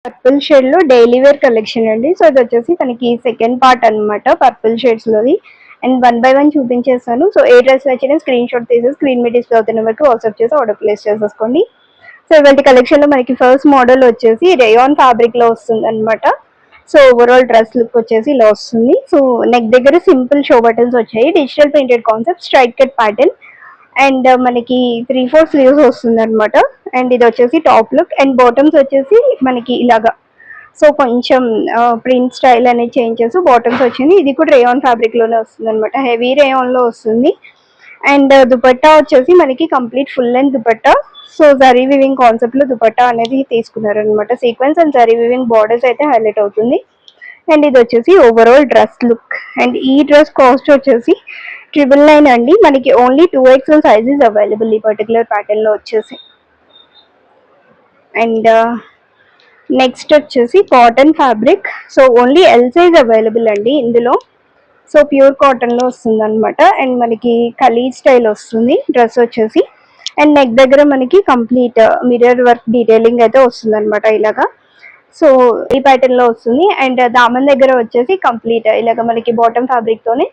Purple shade లో daily wear collection అండి. So ఇది వచ్చేసి మనకి సెకండ్ పార్ట్ అనమాట పర్పుల్ షేడ్స్ లోది. అండ్ 1 by 1 చూపించేస్తాను. సో ఏ డ్రెస్ వచ్చినా స్క్రీన్ షాట్ తీసి స్క్రీన్ మీద డిస్ప్లే అవుతున్న వరకు వాట్సాప్ చేసి ఆర్డర్ ప్లేస్ చేసేసుకోండి. సో ఇవాళ కలెక్షన్ లో మనకి ఫస్ట్ మోడల్ వచ్చేసి రేయాన్ ఫ్యాబ్రిక్ లో వస్తుంది అనమాట. సో ఓవరాల్ డ్రెస్ లుక్ వచ్చేసి ఇలా వస్తుంది. సో నెక్ దగ్గర సింపుల్ షో బటన్స్ వచ్చాయి. Digital printed concept straight cut pattern and మనకి 3/4 స్లీవ్స్ వస్తుంది అనమాట. అండ్ ఇది వచ్చేసి టాప్ లుక్ అండ్ బాటమ్స్ వచ్చేసి మనకి ఇలాగా సో కొంచెం ప్రింట్ స్టైల్ అనేది చేంజ్ చేసి బాటమ్స్ వచ్చింది. ఇది కూడా రేయాన్ ఫ్యాబ్రిక్ లోనే వస్తుంది అనమాట. హెవీ రేయాన్ లో వస్తుంది. అండ్ దుపట్టా వచ్చేసి మనకి complete full length dupatta. So zari weaving concept లో దుపట్టా అనేది తీసుకున్నారు అనమాట. Sequence and zari weaving borders అయితే హైలైట్ అవుతుంది. అండ్ ఇది వచ్చేసి ఓవరాల్ డ్రెస్ లుక్. అండ్ ఈ డ్రెస్ కాస్ట్ వచ్చేసి 999 అండి. మనకి ఓన్లీ 2XL సైజెస్ అవైలబుల్ ఈ పర్టికులర్ ప్యాటర్న్ లో వచ్చేసి. అండ్ నెక్స్ట్ వచ్చేసి cotton fabric. So only L size available అండి ఇందులో. సో ప్యూర్ కాటన్ లో వస్తుంది అనమాట. అండ్ మనకి కలీ స్టైల్ వస్తుంది డ్రెస్ వచ్చేసి. అండ్ నెక్ దగ్గర మనకి కంప్లీట్ మిర్రర్ వర్క్ డీటెయిలింగ్ అయితే వస్తుంది అనమాట ఇలాగా. సో ఈ ప్యాటర్న్ లో వస్తుంది. అండ్ దామన్ దగ్గర వచ్చేసి కంప్లీట్ ఇలాగ మనకి బాటమ్ ఫ్యాబ్రిక్ తోనే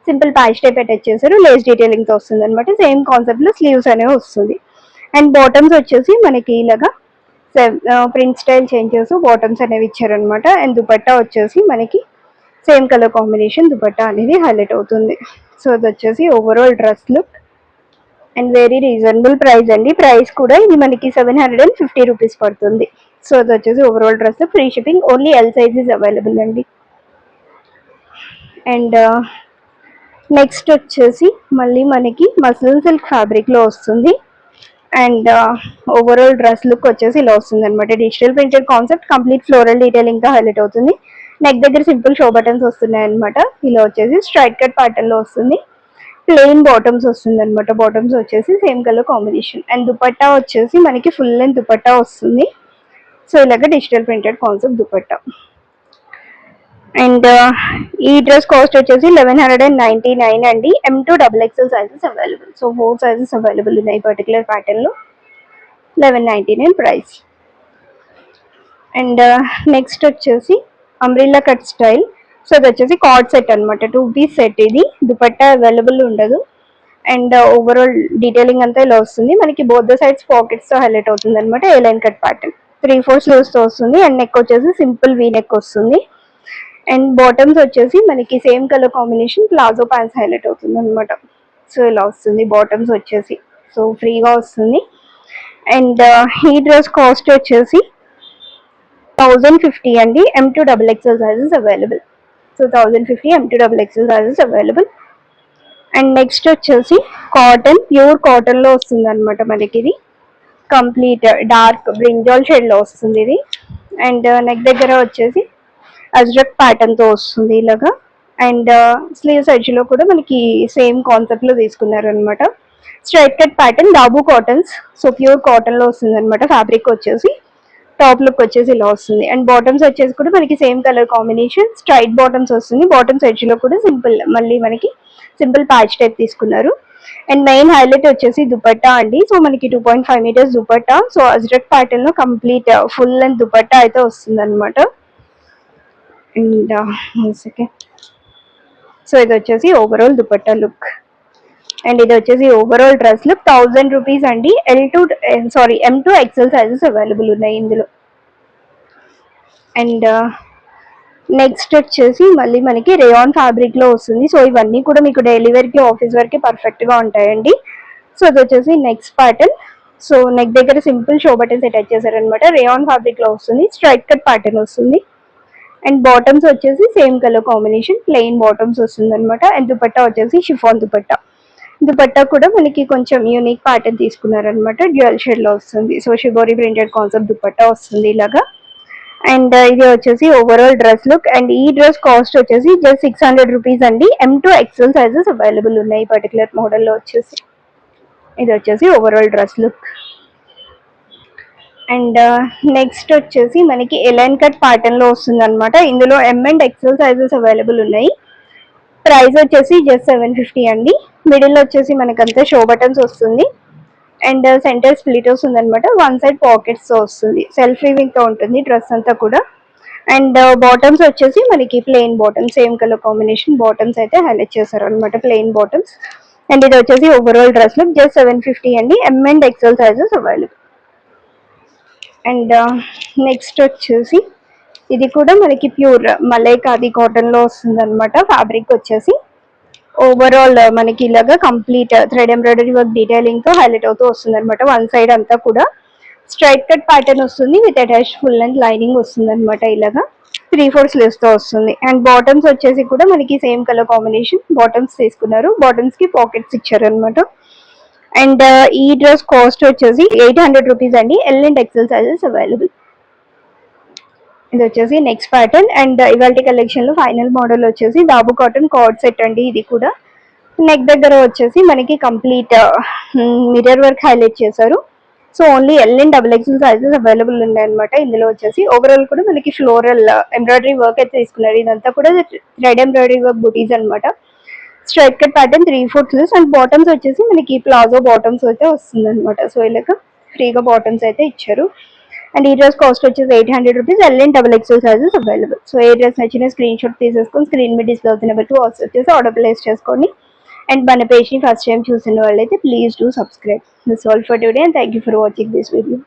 సింపుల్ ప్యాచ్ టైప్ అటాచ్ చేశారు. లేస్ డీటెయిలింగ్ తో వస్తుంది అనమాట. సేమ్ కాన్సెప్ట్ లో స్లీవ్స్ అనేవి వస్తుంది. అండ్ బాటమ్స్ వచ్చేసి మనకి ఇలాగా ప్రింట్ స్టైల్ చేంజ్ చేస్తూ బాటమ్స్ అనేవి ఇచ్చారనమాట. అండ్ దుపట్టా వచ్చేసి మనకి సేమ్ కలర్ కాంబినేషన్ దుపట్టా అనేది హైలైట్ అవుతుంది. సో అది వచ్చేసి overall dress look. And very reasonable price అండి. ప్రైస్ కూడా ఇది మనకి 750 రూపీస్ పడుతుంది. సో అది వచ్చేసి overall dress free shipping. Only L sizes available అండి. అండ్ నెక్స్ట్ వచ్చేసి మళ్ళీ మనకి మస్లిన్ సిల్క్ ఫ్యాబ్రిక్ లో వస్తుంది. అండ్ ఓవరాల్ డ్రెస్ లుక్ వచ్చేసి ఇలా వస్తుంది అనమాట. Digital printed concept complete floral detailing తో హైలైట్ అవుతుంది. నెక్ దగ్గర సింపుల్ షో బటన్స్ వస్తున్నాయి అనమాట. ఇలా వచ్చేసి స్ట్రైట్ కట్ ప్యాటర్న్ లో వస్తుంది. ప్లెయిన్ బాటమ్స్ వస్తుంది అనమాట. బాటమ్స్ వచ్చేసి same colour combination. And dupatta వచ్చేసి మనకి ఫుల్ లెంత్ దుపట్టా వస్తుంది. సో ఇలాగ digital printed concept dupatta. And ఈ డ్రెస్ కాస్ట్ వచ్చేసి 1199 అండి. M2 XXL sizes available. So 4 sizes available ఉన్నాయి పర్టికులర్ ప్యాటర్న్ లో. 1199 ప్రైస్. అండ్ నెక్స్ట్ వచ్చేసి అంబ్రిల్లా కట్ స్టైల్. సో ఇది వచ్చేసి కార్డ్ సెట్ అనమాట. 2 పీస్ సెట్ ఇది. దుపట్టా అవైలబుల్ ఉండదు. అండ్ ఓవరాల్ డీటెయిలింగ్ అంతా ఇలా వస్తుంది. మనకి బోత్ ద సైడ్స్ పాకెట్స్ తో హైలైట్ అవుతుంది అనమాట. ఏ లైన్ కట్ ప్యాటర్న్ 3/4 స్లీవ్స్ తో వస్తుంది. అండ్ నెక్ వచ్చేసి సింపుల్ వీ నెక్ వస్తుంది. అండ్ బాటమ్స్ వచ్చేసి మనకి same colour combination palazzo pants highlight అవుతుంది అనమాట. సో ఇలా వస్తుంది బాటమ్స్ వచ్చేసి. సో ఫ్రీగా వస్తుంది. అండ్ ఈ డ్రెస్ కాస్ట్ వచ్చేసి 1050 అండి. M2 XXL sizes available. So 1050 M2 XXL sizes available. And next వచ్చేసి కాటన్ ప్యూర్ కాటన్ లో వస్తుంది అనమాట. మనకి ఇది కంప్లీట్ డార్క్ బ్రింజాల్ షేడ్ లో వస్తుంది ఇది. అండ్ నెక్ దగ్గర వచ్చేసి అజ్రక్ ప్యాటర్న్ తో వస్తుంది ఇలాగా. అండ్ స్లీవ్స్ ఎడ్జ్ లో కూడా మనకి సేమ్ కాన్సెప్ట్ లో తీసుకున్నారు అనమాట. స్ట్రైట్ కట్ ప్యాటర్న్ డాబు కాటన్స్. సో ప్యూర్ కాటన్ లో వస్తుంది అనమాట. ఫ్యాబ్రిక్ వచ్చేసి టాప్ లుక్ వచ్చేసి ఇలా వస్తుంది. అండ్ బాటమ్స్ వచ్చేసి కూడా మనకి same colour combination straight bottoms వస్తుంది. బాటమ్స్ ఎడ్జ్ లో కూడా సింపుల్ మళ్ళీ మనకి సింపుల్ ప్యాచ్ టైప్ తీసుకున్నారు. అండ్ మెయిన్ హైలైట్ వచ్చేసి దుపట్టా అండి. సో మనకి 2.5 metres dupatta. So Ajrak pattern లో కంప్లీట్ ఫుల్ లెంత్ దుపట్టా అయితే వస్తుంది అనమాట. అండ్ సో ఇది వచ్చేసి ఓవరాల్ దుపట్టా లుక్. అండ్ ఇది వచ్చేసి ఓవరాల్ డ్రెస్ లుక్. 1000 రూపీస్ అండి. M2 XL సైజెస్ అవైలబుల్ ఉన్నాయి ఇందులో. అండ్ నెక్స్ట్ వచ్చేసి మళ్ళీ మనకి రేయాన్ ఫ్యాబ్రిక్ లో వస్తుంది. సో ఇవన్నీ కూడా మీకు డైలీ వేర్ కి ఆఫీస్ వేర్ కి పర్ఫెక్ట్ గా ఉంటాయండి. సో ఇది వచ్చేసి నెక్స్ట్ ప్యాటర్న్. సో నెక్ దగ్గర సింపుల్ షో బటన్స్ అటాచ్ చేశారనమాట. రేయాన్ ఫ్యాబ్రిక్ లో వస్తుంది. స్ట్రైట్ కట్ ప్యాటర్న్ వస్తుంది. అండ్ బాటమ్స్ వచ్చేసి same colour combination plain bottoms వస్తుంది అనమాట. అండ్ దుపట్టా వచ్చేసి షిఫాన్ దుపట్టా. దుపట్టా కూడా మనకి కొంచెం యూనిక్ ప్యాటర్న్ తీసుకున్నారనమాట. డ్యూయల్ షేడ్ లో వస్తుంది. So shibori printed concept dupatta వస్తుంది ఇలాగా. అండ్ ఇది వచ్చేసి ఓవరాల్ డ్రెస్ లుక్. అండ్ ఈ డ్రెస్ కాస్ట్ వచ్చేసి జస్ట్ 600 రూపీస్ అండి. M2 XL సైజెస్ అవైలబుల్ ఉన్నాయి పర్టికులర్ మోడల్ లో వచ్చేసి. ఇది వచ్చేసి overall dress look. And next వచ్చేసి మనకి ఎలైన్ కట్ ప్యాటర్న్ లో వస్తుంది అనమాట. ఇందులో M and XL sizes available ఉన్నాయి. ప్రైస్ వచ్చేసి జస్ట్ 750 అండి. మిడిల్ వచ్చేసి మనకంతా షో బటన్స్ వస్తుంది. అండ్ సెంటర్ స్ప్లిట్ వస్తుంది అనమాట. వన్ సైడ్ పాకెట్స్ వస్తుంది, సెల్ఫ్ వీవింగ్ తో ఉంటుంది డ్రెస్ అంతా కూడా. అండ్ బాటమ్స్ వచ్చేసి మనకి plain bottoms, same colour combination bottoms అయితే హైలైట్ చేశారు అనమాట, ప్లెయిన్ బాటమ్స్. అండ్ ఇది వచ్చేసి ఓవరాల్ డ్రెస్ లుక్ జస్ట్ 750 అండి. M and XL sizes available. And next వచ్చేసి ఇది కూడా మనకి ప్యూర్ మలై ఖాదీ కాటన్ లో వస్తుంది అనమాట. ఫ్యాబ్రిక్ వచ్చేసి ఓవరాల్ మనకి ఇలాగా complete thread embroidery work detailing తో హైలైట్ అవుతూ వస్తుంది అనమాట. వన్ సైడ్ అంతా కూడా స్ట్రైట్ కట్ ప్యాటర్న్ వస్తుంది with attach full length lining వస్తుంది అనమాట. ఇలాగా 3/4 స్లీవ్స్ తో వస్తుంది. అండ్ బాటమ్స్ వచ్చేసి కూడా మనకి సేమ్ కలర్ కాంబినేషన్ బాటమ్స్ తీసుకున్నారు, బాటమ్స్ కి పాకెట్స్ ఇచ్చారు అనమాట. అండ్ ఈ డ్రెస్ కాస్ట్ వచ్చేసి 800 రూపీస్ అండి. L and XL sizes available. ఇది వచ్చేసి నెక్స్ట్ ప్యాటర్న్. అండ్ ఇవాళ కలెక్షన్ లో ఫైనల్ మోడల్ వచ్చేసి దాబు కాటన్ కార్డ్ సెట్ అండి. ఇది కూడా నెక్ దగ్గర వచ్చేసి మనకి కంప్లీట్ మిర్రర్ వర్క్ హైలైట్ చేశారు. So only L and double XL sizes available ఉన్నాయి అనమాట. ఇందులో వచ్చేసి ఓవరాల్ కూడా మనకి ఫ్లోరల్ ఎంబ్రాయిడరీ వర్క్ అయితే తీసుకున్నారు. ఇదంతా కూడా థ్రెడ్ ఎంబ్రాయిడరీ వర్క్ బుటీస్ అనమాట. Straight cut pattern 3/4 sleeves. And bottoms వచ్చేసి మనకి ప్లాజో బాటమ్స్ అయితే వస్తుంది అనమాట. సో ఇలాగ ఫ్రీగా బాటమ్స్ అయితే ఇచ్చారు. అండ్ ఈ డ్రెస్ కాస్ట్ వచ్చేసి 800 rupees. L and double XL sizes available. So ఏ డ్రెస్ నచ్చిన స్క్రీన్ షాట్ తీసేసుకొని స్క్రీన్ మీద డిస్ప్లే అవుతున్న బట్టి వాట్సాప్ చేసి ఆర్డర్ ప్లేస్ చేసుకోండి. అండ్ మన పేజ్ ని ఫస్ట్ టైం చూసిన వాళ్ళైతే please do subscribe. This all for today and thank you for watching this video.